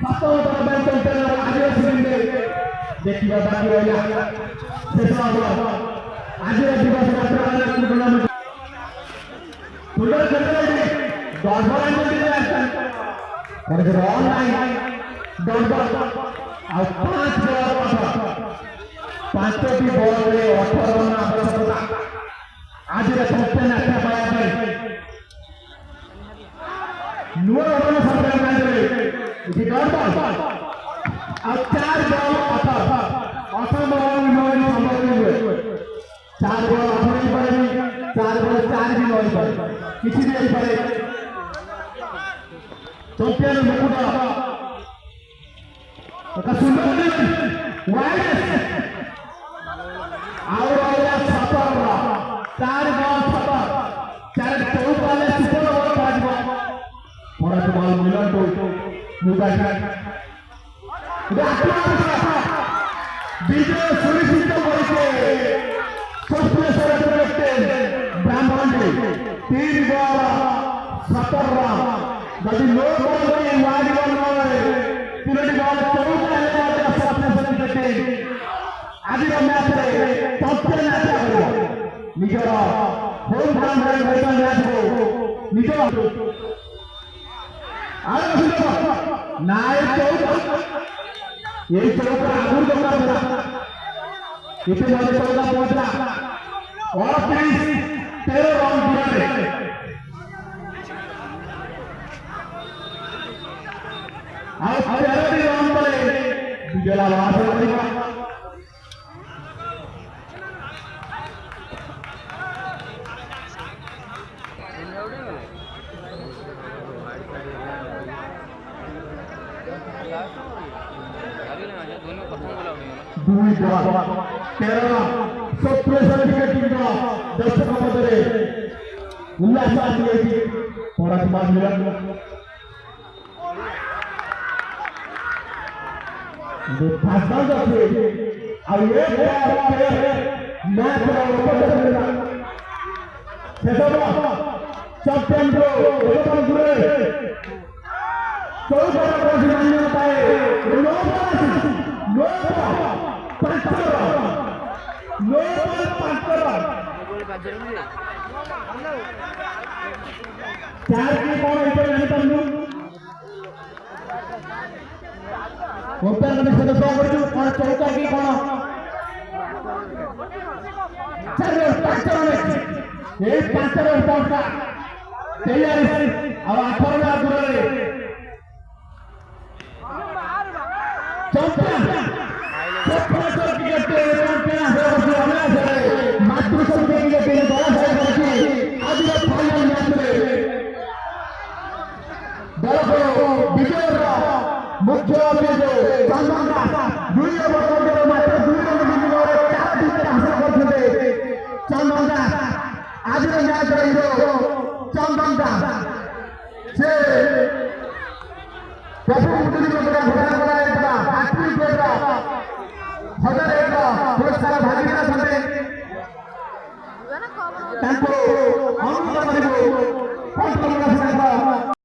ସପ୍ତମତମ badminton ଆଜିର ସିରିଜରେ ଦେଖିବା ବାକି ରହିଲା ଶେଷ ହେବ ଆଜିର ଦିବସ ଯାତ୍ରା ଟୁର୍ଣ୍ଣାମେଣ୍ଟ ସୁନ୍ଦର ଖେଳିଲେ ଗର୍ଭରାଞ୍ଜନ ଅନଲାଇନ୍ ଡର୍ବ ଆଉ 5 ବଲ୍ 5ଟି ବଲ୍ରେ 18 ରନ୍ ଆବଶ୍ୟକତା ଆଜିର ଚମ୍ପିଆନ ଆଖ୍ୟା ପାଇବା ପାଇଁ ନୂଆ ରନ୍ ସଂଗ୍ରହ ମ୍ୟାଚରେ ଏଠି ଡର୍ବ ଆଉ 4 ବଲ୍ 18 ବଲ୍ ସମ୍ଭବ ହୁଏ 4 ବଲ୍ 18 ହେଇପାରେନି 4 ବଲ୍ 4 ବି ରହିପାରେ କିଛି ବି ହେଇପାରେ चैंपियन मुकुट एक सुंदर वाइड और आया सफर 4 बॉल सफर 4 चौकाले सुपर बॉल बाजबो परत बॉल मिलन तो मुगाटा विजय सुनिश्चित करके सस्पेंशन कैप्टन ब्राह्मण 3 बॉल 17 रन जदि लो बॉल में वाइड बॉल न होए 3टी बॉल 14 हेले मात्र सस्पेंशन कैप्टन आज मैच रे चैंपियन आशा करियो निजर होम ग्राउंड रे होइबा मैच को निजर आरो सुनो नाय चौक ये चौक आगुर दरकार बड़ा इते वाले चौका पहुंचला और 13 रन दिया ଆଉ 13ଟି ରନ୍ ପରେ ବିଜୟ ଲାଭ ହାସଲ କରିବା ଦୁଇ ବଲ୍ 13 ରନ୍ ସପ୍ରେସର ୱିକେଟିଂର ଦର୍ଶକ ମଧ୍ୟରେ ଉଲ୍ଲାସ ଆସିଯାଇଛି ପରାକ୍ରମ ମିଳନ The passage of it, I wait match champion no open में सदस्य करजु और चौका की कोन चलो 5 रन ए 5 रन पहुंचा 43 और 18 रन दूर रे चैंपियन सप्रेसर क्रिकेट चैंपियन हो हमला से मातृशक्ति क्रिकेट टीम बड़ा से करछि आज रे फाइनल मैच रे बड़ा विजय मुख्य अभिनेता चंदन दास 2 ओवर मात्र 2 रन बिंदु 4 विकेट हासिल करछते चंदन दास आज मैच रो